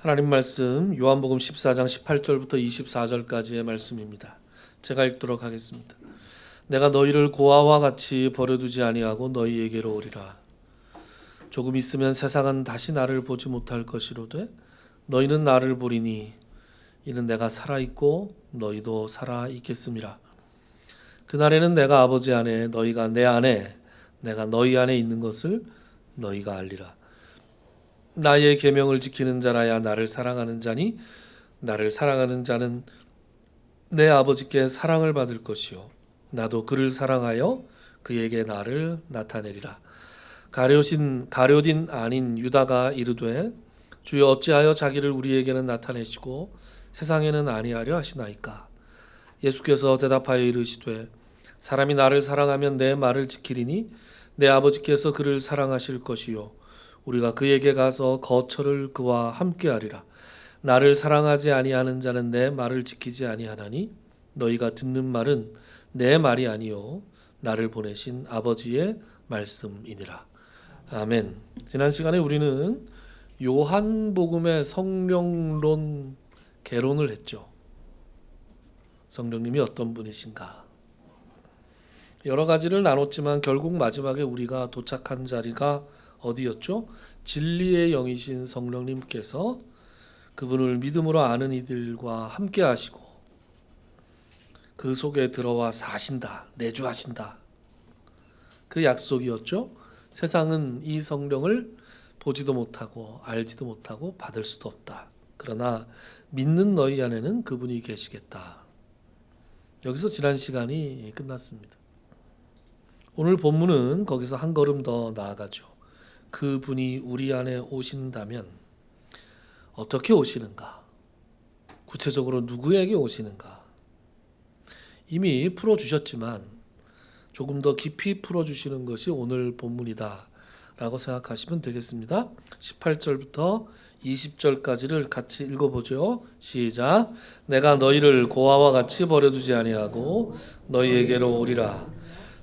하나님 말씀 요한복음 14장 18절부터 24절까지의 말씀입니다. 제가 읽도록 하겠습니다. 내가 너희를 고아와 같이 버려두지 아니하고 너희에게로 오리라. 조금 있으면 세상은 다시 나를 보지 못할 것이로되 너희는 나를 보리니 이는 내가 살아있고 너희도 살아있겠음이라. 그날에는 내가 아버지 안에 너희가 내 안에 내가 너희 안에 있는 것을 너희가 알리라. 나의 계명을 지키는 자라야 나를 사랑하는 자니 나를 사랑하는 자는 내 아버지께 사랑을 받을 것이요 나도 그를 사랑하여 그에게 나를 나타내리라. 가룟 아닌 유다가 이르되 주여 어찌하여 자기를 우리에게는 나타내시고 세상에는 아니하려 하시나이까. 예수께서 대답하여 이르시되 사람이 나를 사랑하면 내 말을 지키리니 내 아버지께서 그를 사랑하실 것이요 우리가 그에게 가서 거처를 그와 함께하리라. 나를 사랑하지 아니하는 자는 내 말을 지키지 아니하나니 너희가 듣는 말은 내 말이 아니요 나를 보내신 아버지의 말씀이니라. 아멘. 지난 시간에 우리는 요한복음의 성령론 개론을 했죠. 성령님이 어떤 분이신가? 여러 가지를 나눴지만 결국 마지막에 우리가 도착한 자리가 어디였죠? 진리의 영이신 성령님께서 그분을 믿음으로 아는 이들과 함께 하시고 그 속에 들어와 사신다, 내주하신다. 그 약속이었죠. 세상은 이 성령을 보지도 못하고 알지도 못하고 받을 수도 없다. 그러나 믿는 너희 안에는 그분이 계시겠다. 여기서 지난 시간이 끝났습니다. 오늘 본문은 거기서 한 걸음 더 나아가죠. 그분이 우리 안에 오신다면 어떻게 오시는가? 구체적으로 누구에게 오시는가? 이미 풀어주셨지만 조금 더 깊이 풀어주시는 것이 오늘 본문이다 라고 생각하시면 되겠습니다. 18절부터 20절까지를 같이 읽어보죠. 시작. 내가 너희를 고아와 같이 버려두지 아니하고 너희에게로 오리라.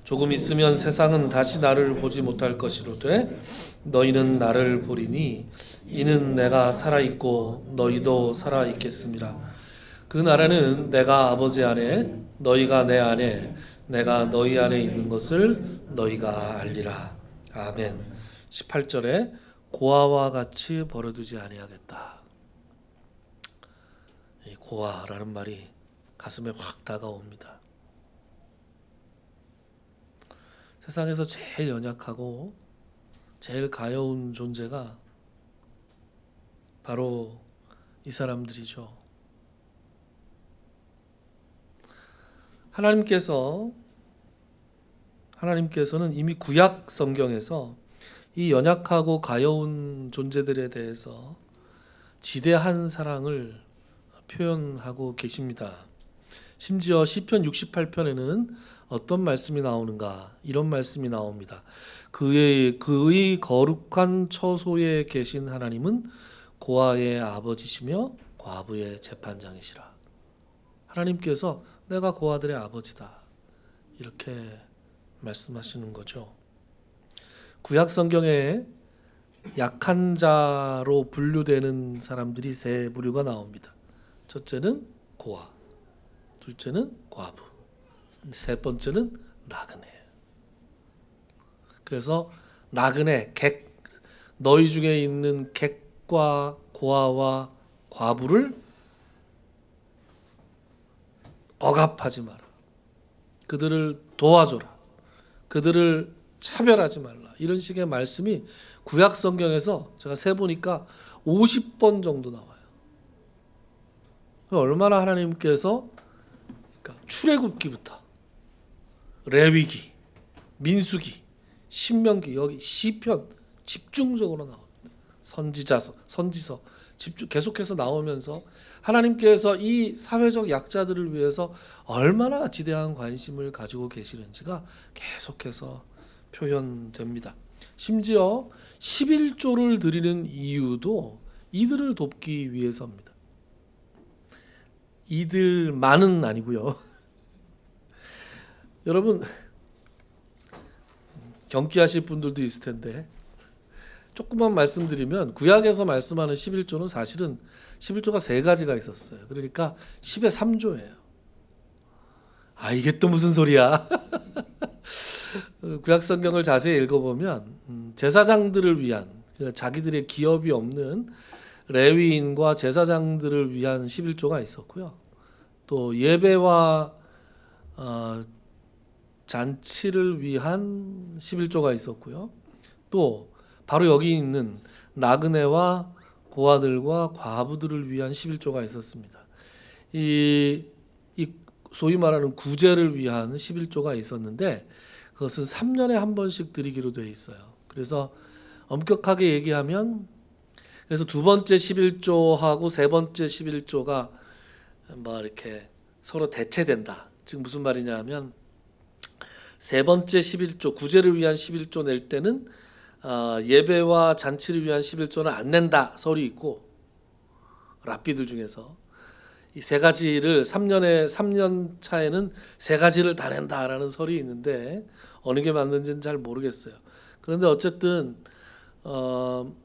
조금 있으면 세상은 다시 나를 보지 못할 것이로되 너희는 나를 보리니 이는 내가 살아있고 너희도 살아있겠음이라. 그 날에는 내가 아버지 안에 너희가 내 안에 내가 너희 안에 있는 것을 너희가 알리라. 아멘. 18절에 고아와 같이 버려두지 아니하겠다. 이 고아라는 말이 가슴에 확 다가옵니다. 세상에서 제일 연약하고 제일 가여운 존재가 바로 이 사람들이죠. 하나님께서는 이미 구약 성경에서 이 연약하고 가여운 존재들에 대해서 지대한 사랑을 표현하고 계십니다. 심지어 시편 68편에는 어떤 말씀이 나오는가? 이런 말씀이 나옵니다. 그의 거룩한 처소에 계신 하나님은 고아의 아버지시며 과부의 재판장이시라. 하나님께서 내가 고아들의 아버지다. 이렇게 말씀하시는 거죠. 구약 성경에 약한 자로 분류되는 사람들이 세 부류가 나옵니다. 첫째는 고아, 둘째는 과부, 세 번째는 나그네. 그래서 나그네, 객, 너희 중에 있는 객과 고아와 과부를 억압하지 마라. 그들을 도와줘라. 그들을 차별하지 말라. 이런 식의 말씀이 구약 성경에서 제가 세보니까 50번 정도 나와요. 얼마나 하나님께서 출애굽기부터 레위기, 민수기, 신명기, 여기 시편 집중적으로 나옵니다. 선지서 계속해서 나오면서 하나님께서 이 사회적 약자들을 위해서 얼마나 지대한 관심을 가지고 계시는지가 계속해서 표현됩니다. 심지어 11조를 드리는 이유도 이들을 돕기 위해서입니다. 이들만은 아니고요. 여러분 경기하실 분들도 있을 텐데 조금만 말씀드리면 구약에서 말씀하는 11조는 사실은 11조가 세 가지가 있었어요. 그러니까 10의 3조예요. 아, 이게 또 무슨 소리야? 구약 성경을 자세히 읽어보면 제사장들을 위한, 그러니까 자기들의 기업이 없는 레위인과 제사장들을 위한 11조가 있었고요. 또 예배와 잔치를 위한 11조가 있었고요. 또 바로 여기 있는 나그네와 고아들과 과부들을 위한 11조가 있었습니다. 이 소위 말하는 구제를 위한 11조가 있었는데 그것은 3년에 한 번씩 드리기로 되어 있어요. 그래서 엄격하게 얘기하면 그래서 두 번째 11조하고 세 번째 11조가 뭐 이렇게 서로 대체된다. 즉 무슨 말이냐면 세 번째 11조 구제를 위한 11조 낼 때는 예배와 잔치를 위한 11조는 안 낸다 설이 있고 랍비들 중에서 이 세 가지를 3년 차에는 세 가지를 다 낸다라는 설이 있는데 어느 게 맞는지는 잘 모르겠어요. 그런데 어쨌든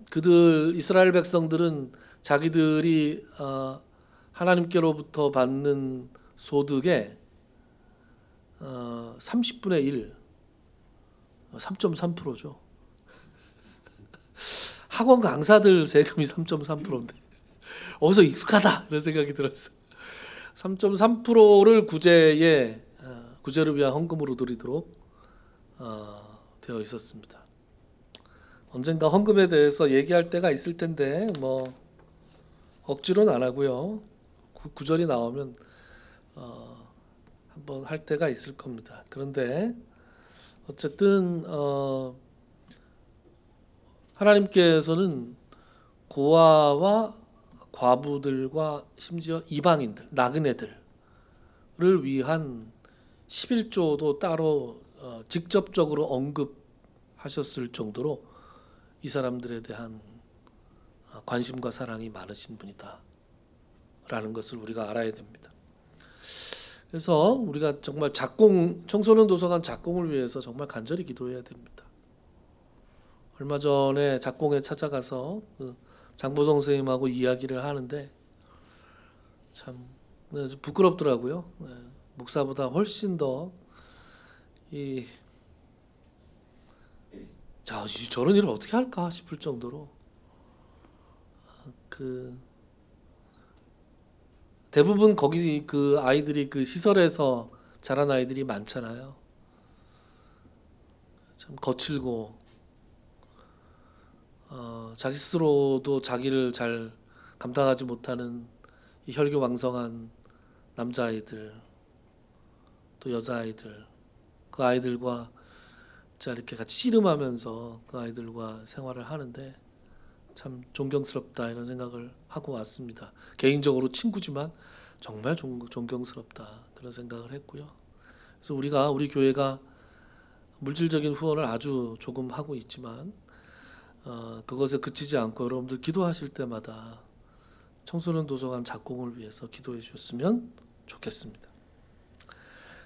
그들 이스라엘 백성들은 자기들이 하나님께로부터 받는 소득의 30분의 1, 3.3%죠. 학원 강사들 세금이 3.3%인데 어디서 익숙하다 이런 생각이 들었어요. 3.3%를 구제를 위한 헌금으로 드리도록 되어 있었습니다. 언젠가 헌금에 대해서 얘기할 때가 있을 텐데 뭐 억지로는 안 하고요. 구절이 나오면 한번 할 때가 있을 겁니다. 그런데 어쨌든 하나님께서는 고아와 과부들과 심지어 이방인들, 나그네들을 위한 11조도 따로 직접적으로 언급하셨을 정도로 이 사람들에 대한 관심과 사랑이 많으신 분이다 라는 것을 우리가 알아야 됩니다. 그래서 우리가 정말 청소년 도서관 작공을 위해서 정말 간절히 기도해야 됩니다. 얼마 전에 작공에 찾아가서 장보성 선생님하고 이야기를 하는데 참 부끄럽더라고요. 목사보다 훨씬 더 저런 일을 어떻게 할까 싶을 정도로 대부분 거기 그 아이들이 그 시설에서 자란 아이들이 많잖아요. 참 거칠고 자기 스스로도 자기를 잘 감당하지 못하는 이 혈기왕성한 남자아이들 또 여자아이들 그 아이들과 자 이렇게 같이 씨름하면서 그 아이들과 생활을 하는데 참 존경스럽다 이런 생각을 하고 왔습니다. 개인적으로 친구지만 정말 존경스럽다 그런 생각을 했고요. 그래서 우리 교회가 물질적인 후원을 아주 조금 하고 있지만 그것에 그치지 않고 여러분들 기도하실 때마다 청소년 도서관 작공을 위해서 기도해 주셨으면 좋겠습니다.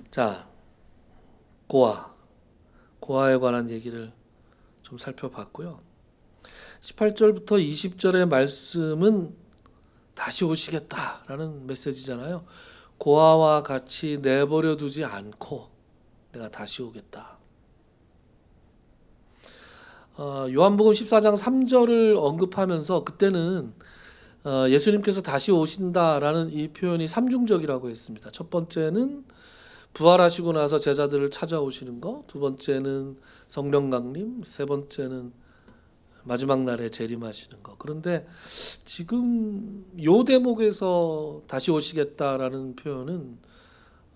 자, 고아에 관한 얘기를 좀 살펴봤고요. 18절부터 20절의 말씀은 다시 오시겠다라는 메시지잖아요. 고아와 같이 내버려 두지 않고 내가 다시 오겠다. 요한복음 14장 3절을 언급하면서 그때는 예수님께서 다시 오신다라는 이 표현이 삼중적이라고 했습니다. 첫 번째는 부활하시고 나서 제자들을 찾아오시는 거, 두 번째는 성령 강림, 세 번째는 마지막 날에 재림하시는 거. 그런데 지금 요 대목에서 다시 오시겠다라는 표현은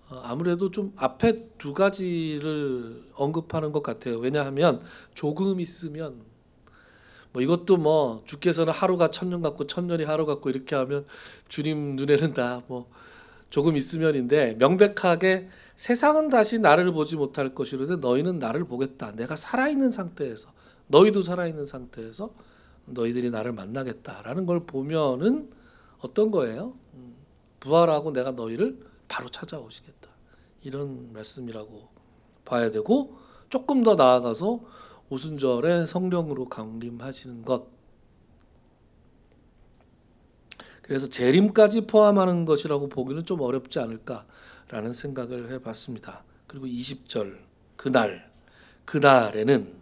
아무래도 좀 앞에 두 가지를 언급하는 것 같아요. 왜냐하면 조금 있으면 뭐 이것도 뭐 주께서는 하루가 천년 같고 천년이 하루 같고 이렇게 하면 주님 눈에는 다 뭐 조금 있으면인데 명백하게 세상은 다시 나를 보지 못할 것이로되 너희는 나를 보겠다. 내가 살아있는 상태에서 너희도 살아있는 상태에서 너희들이 나를 만나겠다라는 걸 보면은 어떤 거예요? 부활하고 내가 너희를 바로 찾아오시겠다. 이런 말씀이라고 봐야 되고 조금 더 나아가서 오순절에 성령으로 강림하시는 것. 그래서 재림까지 포함하는 것이라고 보기는 좀 어렵지 않을까라는 생각을 해봤습니다. 그리고 20절 그날에는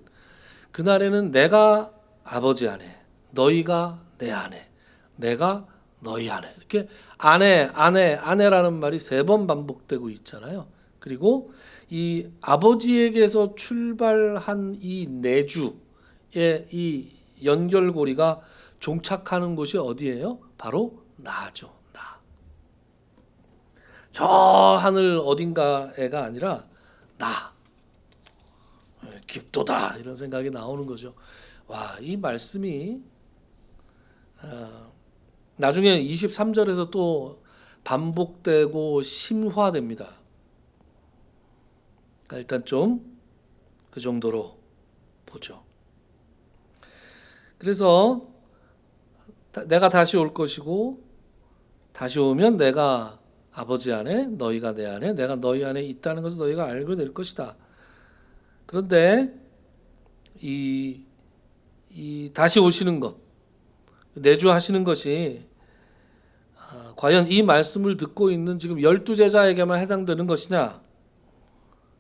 내가 아버지 안에, 너희가 내 안에, 내가 너희 안에, 이렇게 아내라는 말이 3번 반복되고 있잖아요. 그리고 이 아버지에게서 출발한 이 내주의 이 연결고리가 종착하는 곳이 어디예요? 바로 나죠. 나. 저 하늘 어딘가에가 아니라 나. 깊도다 이런 생각이 나오는 거죠. 와, 이 말씀이 나중에 23절에서 또 반복되고 심화됩니다. 그러니까 일단 좀 그 정도로 보죠. 그래서 내가 다시 올 것이고 다시 오면 내가 아버지 안에 너희가 내 안에 내가 너희 안에 있다는 것을 너희가 알게 될 것이다. 그런데 이 다시 오시는 것, 내주하시는 것이 과연 이 말씀을 듣고 있는 지금 12제자에게만 해당되는 것이냐?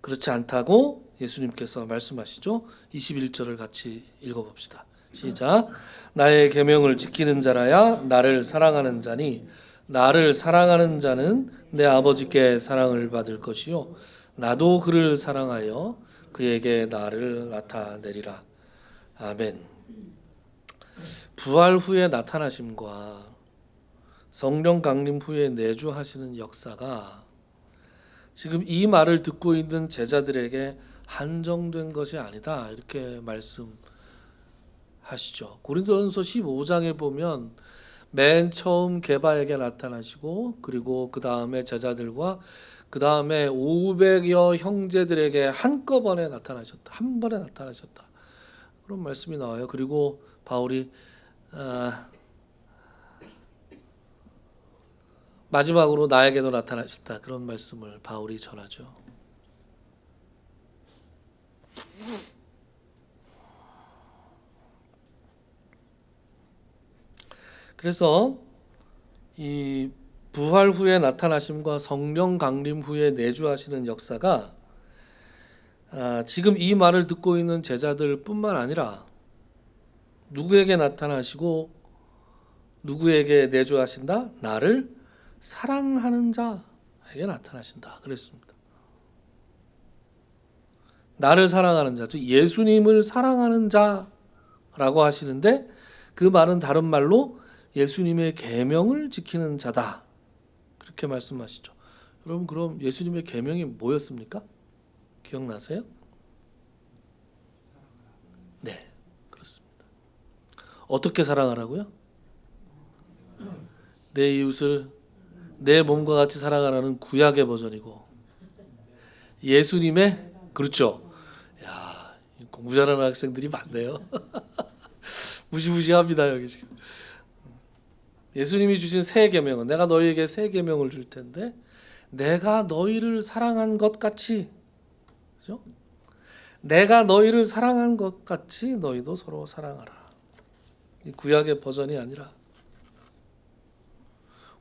그렇지 않다고 예수님께서 말씀하시죠. 21절을 같이 읽어봅시다. 시작. 나의 계명을 지키는 자라야 나를 사랑하는 자니 나를 사랑하는 자는 내 아버지께 사랑을 받을 것이요 나도 그를 사랑하여 그에게 나를 나타내리라. 아멘. 부활 후에 나타나심과 성령 강림 후에 내주하시는 역사가 지금 이 말을 듣고 있는 제자들에게 한정된 것이 아니다. 이렇게 말씀하시죠. 고린도전서 15장에 보면 맨 처음 게바에게 나타나시고 그리고 그 다음에 제자들과 그 다음에 500여 형제들에게 한꺼번에 나타나셨다. 한 번에 나타나셨다. 그런 말씀이 나와요. 그리고 바울이 마지막으로 나에게도 나타나셨다. 그런 말씀을 바울이 전하죠. 그래서 이 부활 후에 나타나심과 성령 강림 후에 내주하시는 역사가 지금 이 말을 듣고 있는 제자들 뿐만 아니라 누구에게 나타나시고 누구에게 내주하신다? 나를 사랑하는 자에게 나타나신다. 그랬습니다. 나를 사랑하는 자, 즉 예수님을 사랑하는 자라고 하시는데 그 말은 다른 말로 예수님의 계명을 지키는 자다. 그렇게 말씀하시죠. 여러분 그럼 예수님의 계명이 뭐였습니까? 기억나세요? 네, 그렇습니다. 어떻게 사랑하라고요? 내 이웃을 내 몸과 같이 사랑하라는 구약의 버전이고 예수님의 그렇죠. 야, 공부 잘하는 학생들이 많네요. 무시무시합니다 여기 지금. 예수님이 주신 새 계명은 내가 너희에게 새 계명을 줄 텐데 내가 너희를 사랑한 것 같이, 그렇죠? 내가 너희를 사랑한 것 같이 너희도 서로 사랑하라. 이 구약의 버전이 아니라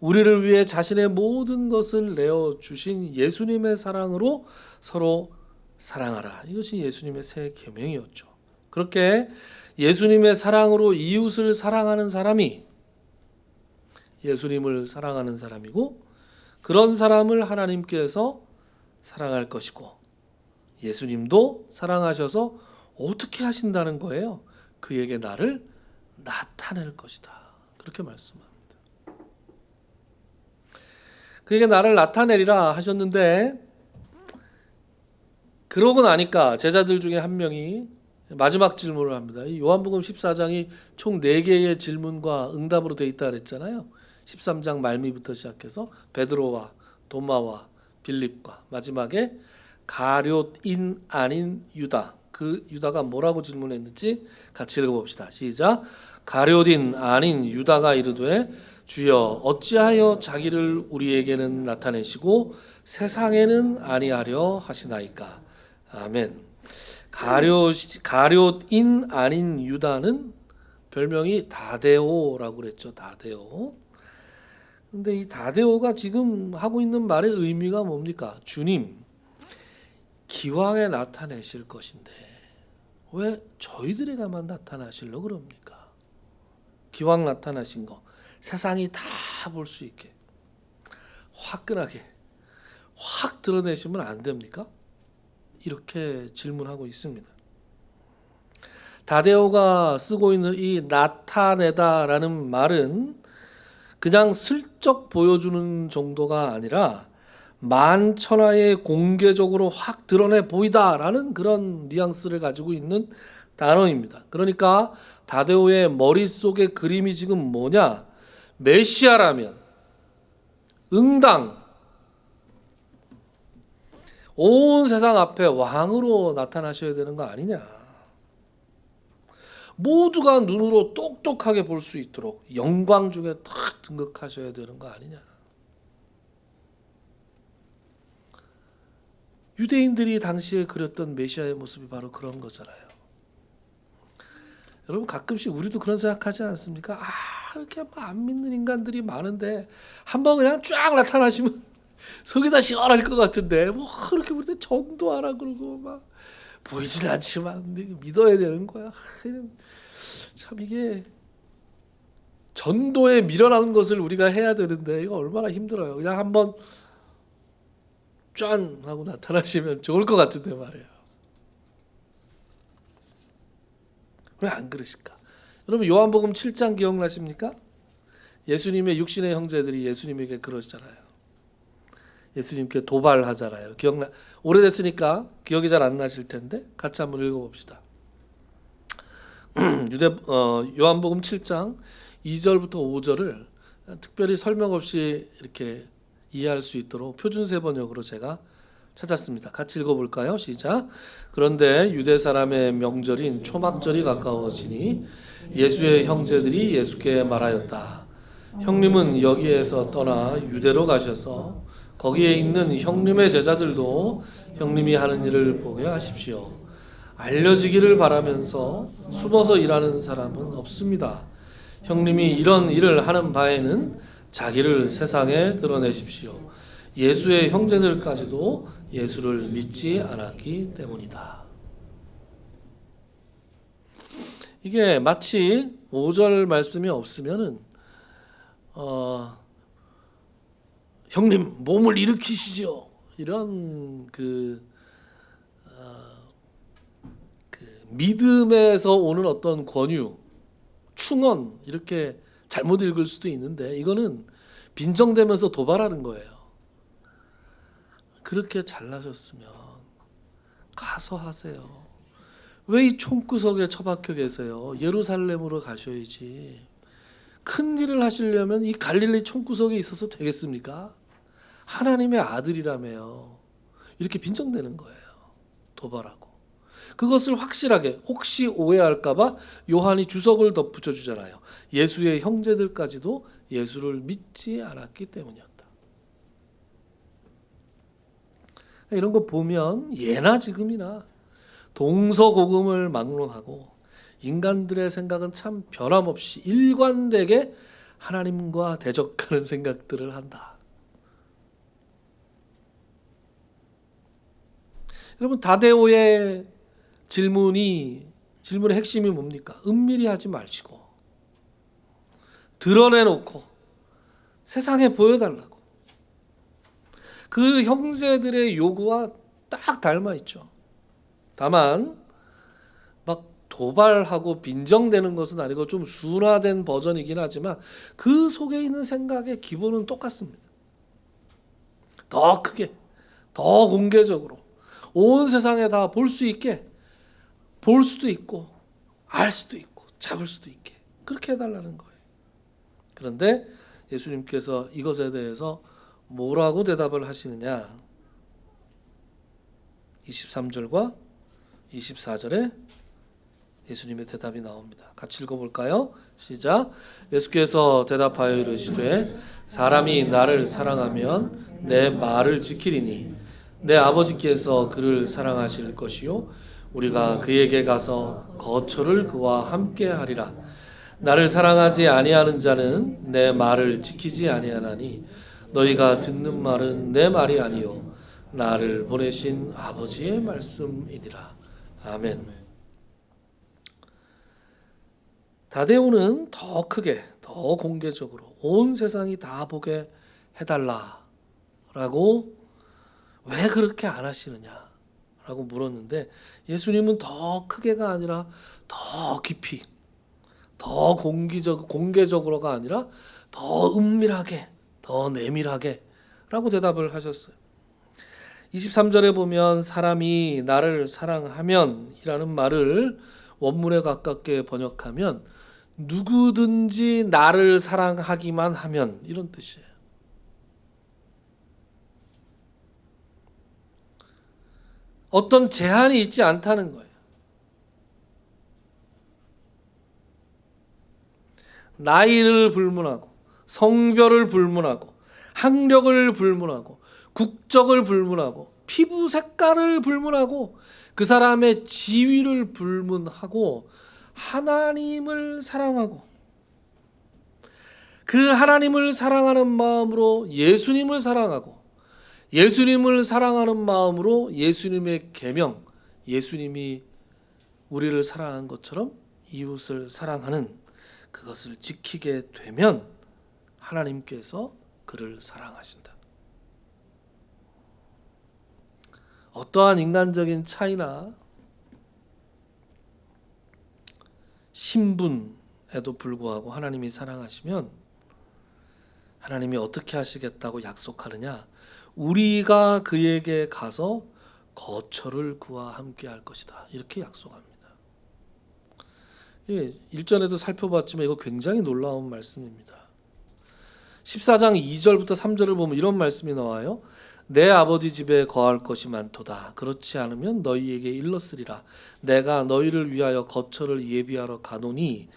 우리를 위해 자신의 모든 것을 내어 주신 예수님의 사랑으로 서로 사랑하라. 이것이 예수님의 새 계명이었죠. 그렇게 예수님의 사랑으로 이웃을 사랑하는 사람이 예수님을 사랑하는 사람이고 그런 사람을 하나님께서 사랑할 것이고 예수님도 사랑하셔서 어떻게 하신다는 거예요? 그에게 나를 나타낼 것이다. 그렇게 말씀합니다. 그에게 나를 나타내리라 하셨는데 그러고 나니까 제자들 중에 한 명이 마지막 질문을 합니다. 이 요한복음 14장이 총 4개의 질문과 응답으로 되어 있다 그랬잖아요. 13장 말미부터 시작해서 베드로와 도마와 빌립과 마지막에 가룟인 아닌 유다. 그 유다가 뭐라고 질문했는지 같이 읽어봅시다. 시작. 가룟인 아닌 유다가 이르되 주여 어찌하여 자기를 우리에게는 나타내시고 세상에는 아니하려 하시나이까. 아멘. 가룟인 아닌 유다는 별명이 다데오라고 그랬죠. 다데오. 근데 이 다데오가 지금 하고 있는 말의 의미가 뭡니까? 주님, 기왕에 나타내실 것인데 왜 저희들에게만 나타나시려고 그럽니까? 기왕 나타나신 거 세상이 다 볼 수 있게 화끈하게 확 드러내시면 안 됩니까? 이렇게 질문하고 있습니다. 다데오가 쓰고 있는 이 나타내다라는 말은 그냥 슬쩍 보여주는 정도가 아니라 만천하에 공개적으로 확 드러내 보이다라는 그런 뉘앙스를 가지고 있는 단어입니다. 그러니까 다데오의 머릿속의 그림이 지금 뭐냐? 메시아라면 응당 온 세상 앞에 왕으로 나타나셔야 되는 거 아니냐? 모두가 눈으로 똑똑하게 볼 수 있도록 영광 중에 탁 등극하셔야 되는 거 아니냐? 유대인들이 당시에 그렸던 메시아의 모습이 바로 그런 거잖아요. 여러분 가끔씩 우리도 그런 생각하지 않습니까? 이렇게 안 믿는 인간들이 많은데 한번 그냥 쫙 나타나시면 속이 다 시원할 것 같은데 뭐 그렇게 우리한테 전도하라 그러고 막 보이진 않지만 믿어야 되는 거야. 참 이게 전도에 밀어나는 것을 우리가 해야 되는데 이거 얼마나 힘들어요. 그냥 한번 짠 하고 나타나시면 좋을 것 같은데 말이에요. 왜 안 그러실까? 여러분 요한복음 7장 기억나십니까? 예수님의 육신의 형제들이 예수님에게 그러시잖아요. 예수님께 도발하잖아요. 오래됐으니까 기억이 잘 안 나실 텐데 같이 한번 읽어봅시다. 요한복음 7장 2절부터 5절을 특별히 설명 없이 이렇게 이해할 수 있도록 표준세 번역으로 제가 찾았습니다. 같이 읽어볼까요? 시작. 그런데 유대 사람의 명절인 초막절이 가까워지니 예수의 형제들이 예수께 말하였다. 형님은 여기에서 떠나 유대로 가셔서 거기에 있는 형님의 제자들도 형님이 하는 일을 보게 하십시오. 알려지기를 바라면서 숨어서 일하는 사람은 없습니다. 형님이 이런 일을 하는 바에는 자기를 세상에 드러내십시오. 예수의 형제들까지도 예수를 믿지 않았기 때문이다. 이게 마치 5절 말씀이 없으면은 형님 몸을 일으키시죠. 이런 그 믿음에서 오는 어떤 권유, 충언 이렇게 잘못 읽을 수도 있는데 이거는 빈정대면서 도발하는 거예요. 그렇게 잘나셨으면 가서 하세요. 왜 이 총구석에 처박혀 계세요? 예루살렘으로 가셔야지. 큰 일을 하시려면 이 갈릴리 총구석에 있어서 되겠습니까? 하나님의 아들이라며요. 이렇게 빈정대는 거예요. 도발하고. 그것을 확실하게 혹시 오해할까 봐 요한이 주석을 덧붙여 주잖아요. 예수의 형제들까지도 예수를 믿지 않았기 때문이었다. 이런 거 보면 예나 지금이나 동서고금을 막론하고 인간들의 생각은 참 변함없이 일관되게 하나님과 대적하는 생각들을 한다. 여러분 다데오의 질문의 핵심이 뭡니까? 은밀히 하지 마시고 드러내놓고 세상에 보여달라고. 그 형제들의 요구와 딱 닮아 있죠. 다만 막 도발하고 빈정대는 것은 아니고 좀 순화된 버전이긴 하지만 그 속에 있는 생각의 기본은 똑같습니다. 더 크게, 더 공개적으로 온 세상에 다 볼 수 있게 볼 수도 있고 알 수도 있고 잡을 수도 있게 그렇게 해달라는 거예요. 그런데 예수님께서 이것에 대해서 뭐라고 대답을 하시느냐? 23절과 24절에 예수님의 대답이 나옵니다. 같이 읽어볼까요? 시작. 예수께서 대답하여 이르시되 사람이 나를 사랑하면 내 말을 지키리니 내 아버지께서 그를 사랑하실 것이요 우리가 그에게 가서 거처를 그와 함께 하리라. 나를 사랑하지 아니하는 자는 내 말을 지키지 아니하나니 너희가 듣는 말은 내 말이 아니요 나를 보내신 아버지의 말씀이니라. 아멘. 다데오는 더 크게, 더 공개적으로 온 세상이 다 보게 해달라라고 왜 그렇게 안 하시느냐라고 물었는데, 예수님은 더 크게가 아니라 더 깊이, 더 공개적으로가 아니라 더 은밀하게, 더 내밀하게 라고 대답을 하셨어요. 23절에 보면 사람이 나를 사랑하면 이라는 말을 원문에 가깝게 번역하면 누구든지 나를 사랑하기만 하면 이런 뜻이에요. 어떤 제한이 있지 않다는 거예요. 나이를 불문하고 성별을 불문하고 학력을 불문하고 국적을 불문하고 피부 색깔을 불문하고 그 사람의 지위를 불문하고 하나님을 사랑하고 그 하나님을 사랑하는 마음으로 예수님을 사랑하고 예수님을 사랑하는 마음으로 예수님의 계명, 예수님이 우리를 사랑한 것처럼 이웃을 사랑하는 그것을 지키게 되면 하나님께서 그를 사랑하신다. 어떠한 인간적인 차이나 신분에도 불구하고 하나님이 사랑하시면 하나님이 어떻게 하시겠다고 약속하느냐? 우리가 그에게 가서 거처를 그와 함께 할 것이다. 이렇게 약속합니다. 1절에도 살펴봤지만 이거 굉장히 놀라운 말씀입니다. 14장 2절부터 3절을 보면 이런 말씀이 나와요. 내 아버지 집에 거할 것이 많도다. 그렇지 않으면 너희에게 일렀으리라. 내가 너희를 위하여 거처를 예비하러 가노니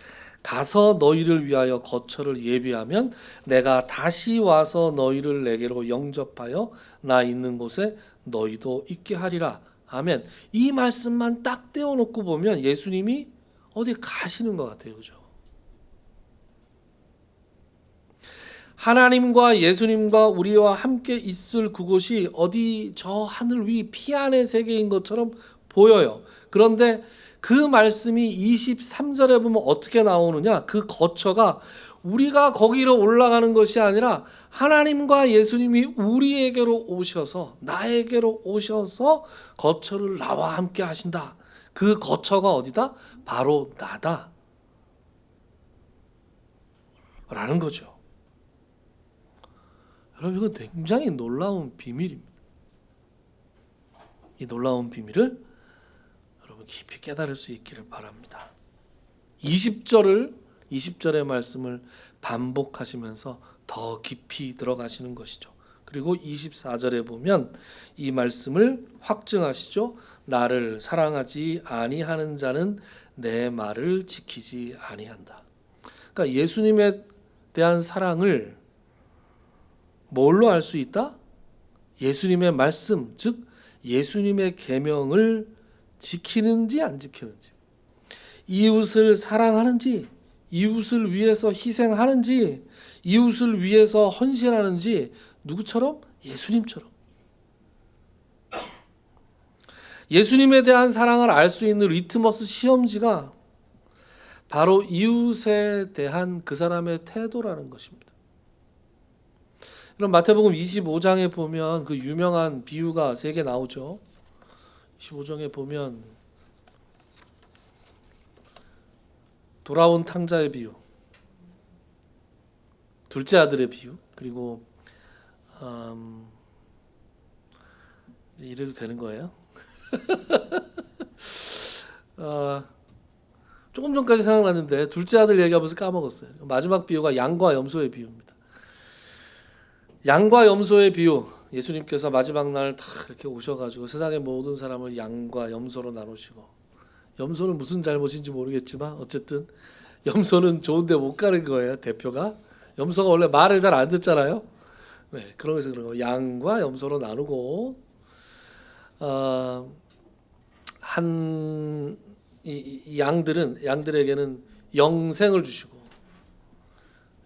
가서 너희를 위하여 거처를 예비하면 내가 다시 와서 너희를 내게로 영접하여 나 있는 곳에 너희도 있게 하리라. 아멘. 이 말씀만 딱 떼어놓고 보면 예수님이 어디 가시는 것 같아요. 그죠? 하나님과 예수님과 우리와 함께 있을 그곳이 어디 저 하늘 위 피안의 세계인 것처럼 보여요. 그런데 그 말씀이 23절에 보면 어떻게 나오느냐? 그 거처가 우리가 거기로 올라가는 것이 아니라 하나님과 예수님이 우리에게로 오셔서 나에게로 오셔서 거처를 나와 함께 하신다. 그 거처가 어디다? 바로 나다. 라는 거죠. 여러분, 이건 굉장히 놀라운 비밀입니다. 이 놀라운 비밀을 여러분 깊이 깨달을 수 있기를 바랍니다. 20절의 말씀을 반복하시면서 더 깊이 들어가시는 것이죠. 그리고 24절에 보면 이 말씀을 확증하시죠. 나를 사랑하지 아니하는 자는 내 말을 지키지 아니한다. 그러니까 예수님에 대한 사랑을 뭘로 알 수 있다? 예수님의 말씀, 즉 예수님의 계명을 지키는지 안 지키는지, 이웃을 사랑하는지, 이웃을 위해서 희생하는지, 이웃을 위해서 헌신하는지, 누구처럼? 예수님처럼. 예수님에 대한 사랑을 알 수 있는 리트머스 시험지가 바로 이웃에 대한 그 사람의 태도라는 것입니다. 그럼 마태복음 25장에 보면 그 유명한 비유가 3개 나오죠. 25장에 보면 돌아온 탕자의 비유, 둘째 아들의 비유, 그리고 이래도 되는 거예요? 조금 전까지 생각났는데 둘째 아들 얘기하면서 까먹었어요. 마지막 비유가 양과 염소의 비유입니다. 양과 염소의 비유, 예수님께서 마지막 날 다 이렇게 오셔가지고 세상의 모든 사람을 양과 염소로 나누시고, 염소는 무슨 잘못인지 모르겠지만 어쨌든 염소는 좋은데 못 가는 거예요. 대표가 염소가 원래 말을 잘 안 듣잖아요. 네, 그런 거예요. 양과 염소로 나누고 이 양들에게는 영생을 주시고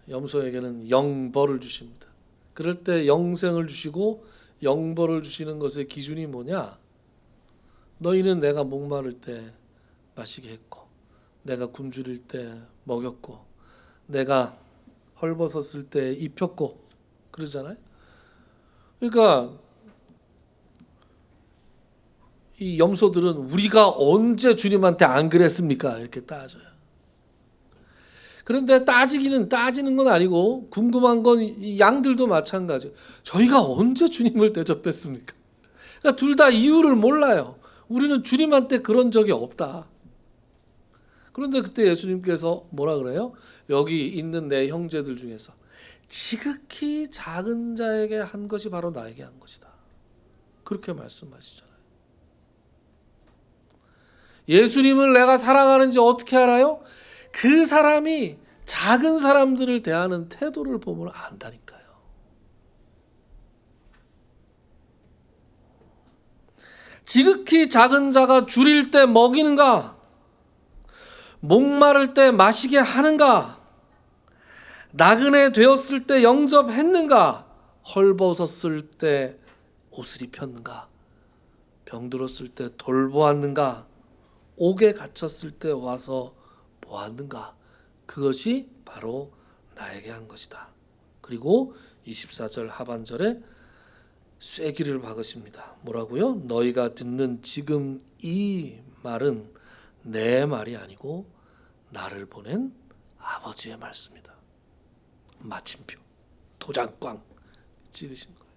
염소에게는 영벌을 주십니다. 그럴 때 영생을 주시고 영벌을 주시는 것의 기준이 뭐냐? 너희는 내가 목마를 때 마시게 했고, 내가 굶주릴 때 먹였고, 내가 헐벗었을 때 입혔고, 그러잖아요. 그러니까 이 염소들은 우리가 언제 주님한테 안 그랬습니까? 이렇게 따져요. 그런데 따지는 건 아니고 궁금한 건 이 양들도 마찬가지. 저희가 언제 주님을 대접했습니까? 그러니까 둘 다 이유를 몰라요. 우리는 주님한테 그런 적이 없다. 그런데 그때 예수님께서 뭐라 그래요? 여기 있는 내 형제들 중에서 지극히 작은 자에게 한 것이 바로 나에게 한 것이다. 그렇게 말씀하시잖아요. 예수님을 내가 사랑하는지 어떻게 알아요? 그 사람이 작은 사람들을 대하는 태도를 보면 안다니까요. 지극히 작은 자가 줄일 때 먹이는가? 목마를 때 마시게 하는가? 나그네 되었을 때 영접했는가? 헐벗었을 때 옷을 입혔는가? 병들었을 때 돌보았는가? 옥에 갇혔을 때 와서 보았는가? 그것이 바로 나에게 한 것이다. 그리고 24절 하반절에 쐐기를 박으십니다. 뭐라고요? 너희가 듣는 지금 이 말은 내 말이 아니고 나를 보낸 아버지의 말씀이다. 마침표, 도장꽝 찍으신 거예요.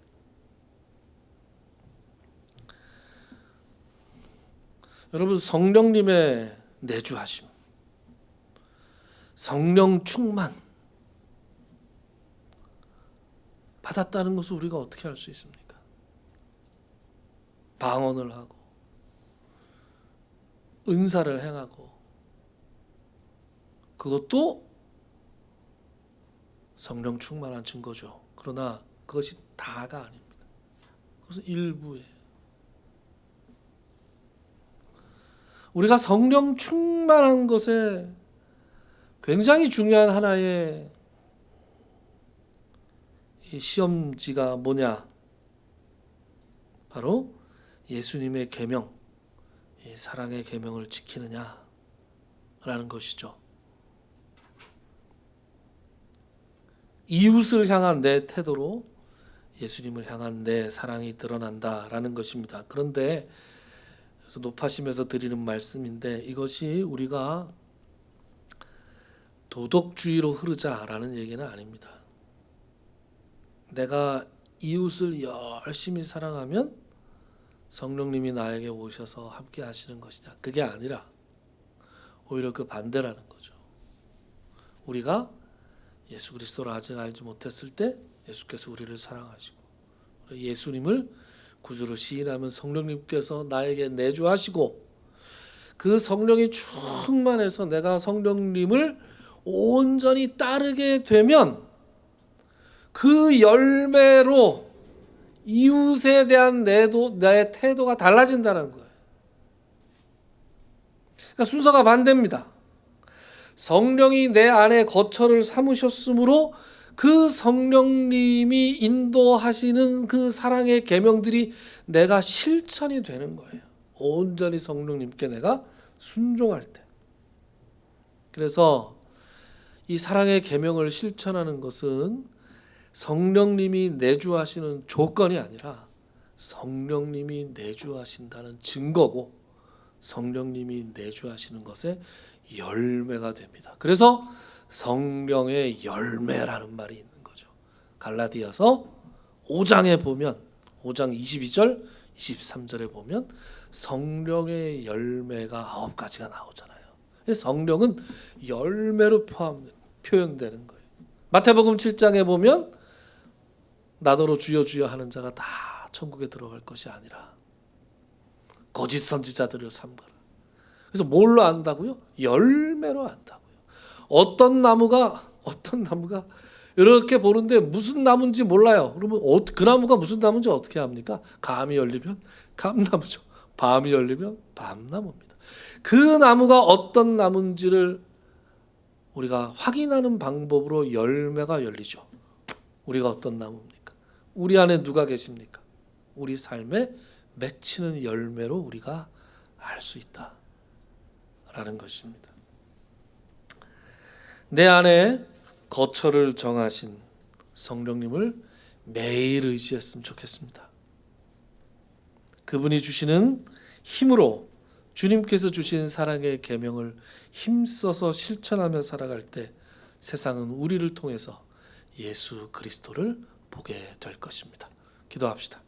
여러분, 성령님의 내주하심, 성령 충만 받았다는 것을 우리가 어떻게 할 수 있습니까? 방언을 하고 은사를 행하고 그것도 성령 충만한 증거죠. 그러나 그것이 다가 아닙니다. 그것은 일부예요. 우리가 성령 충만한 것에 굉장히 중요한 하나의 시험지가 뭐냐? 바로 예수님의 계명, 사랑의 계명을 지키느냐라는 것이죠. 이웃을 향한 내 태도로 예수님을 향한 내 사랑이 드러난다라는 것입니다. 그런데 그래서 높아심에서 드리는 말씀인데 이것이 우리가 도덕주의로 흐르자라는 얘기는 아닙니다. 내가 이웃을 열심히 사랑하면 성령님이 나에게 오셔서 함께 하시는 것이냐? 그게 아니라 오히려 그 반대라는 거죠. 우리가 예수 그리스도를 아직 알지 못했을 때 예수께서 우리를 사랑하시고 예수님을 구주로 시인하면 성령님께서 나에게 내주하시고 그 성령이 충만해서 내가 성령님을 온전히 따르게 되면 그 열매로 이웃에 대한 내 태도가 달라진다는 거예요. 그러니까 순서가 반대입니다. 성령이 내 안에 거처를 삼으셨으므로 그 성령님이 인도하시는 그 사랑의 계명들이 내가 실천이 되는 거예요. 온전히 성령님께 내가 순종할 때. 그래서 이 사랑의 계명을 실천하는 것은 성령님이 내주하시는 조건이 아니라 성령님이 내주하신다는 증거고 성령님이 내주하시는 것의 열매가 됩니다. 그래서 성령의 열매라는 말이 있는 거죠. 갈라디아서 5장에 보면 5장 22절 23절에 보면 성령의 열매가 9가지가 나오잖아요. 성령은 열매로 표현되는 거예요. 마태복음 7장에 보면 나더러 주여 주여 하는 자가 다 천국에 들어갈 것이 아니라 거짓 선지자들을 삼가라. 그래서 뭘로 안다고요? 열매로 안다고요. 어떤 나무가 이렇게 보는데 무슨 나무인지 몰라요. 그러면 그 나무가 무슨 나무인지 어떻게 합니까? 감이 열리면 감나무죠. 밤이 열리면 밤나무입니다. 그 나무가 어떤 나무인지를 우리가 확인하는 방법으로 열매가 열리죠. 우리가 어떤 나무입니까? 우리 안에 누가 계십니까? 우리 삶에 맺히는 열매로 우리가 알 수 있다라는 것입니다. 내 안에 거처를 정하신 성령님을 매일 의지했으면 좋겠습니다. 그분이 주시는 힘으로 주님께서 주신 사랑의 계명을 힘써서 실천하며 살아갈 때 세상은 우리를 통해서 예수 그리스도를 보게 될 것입니다. 기도합시다.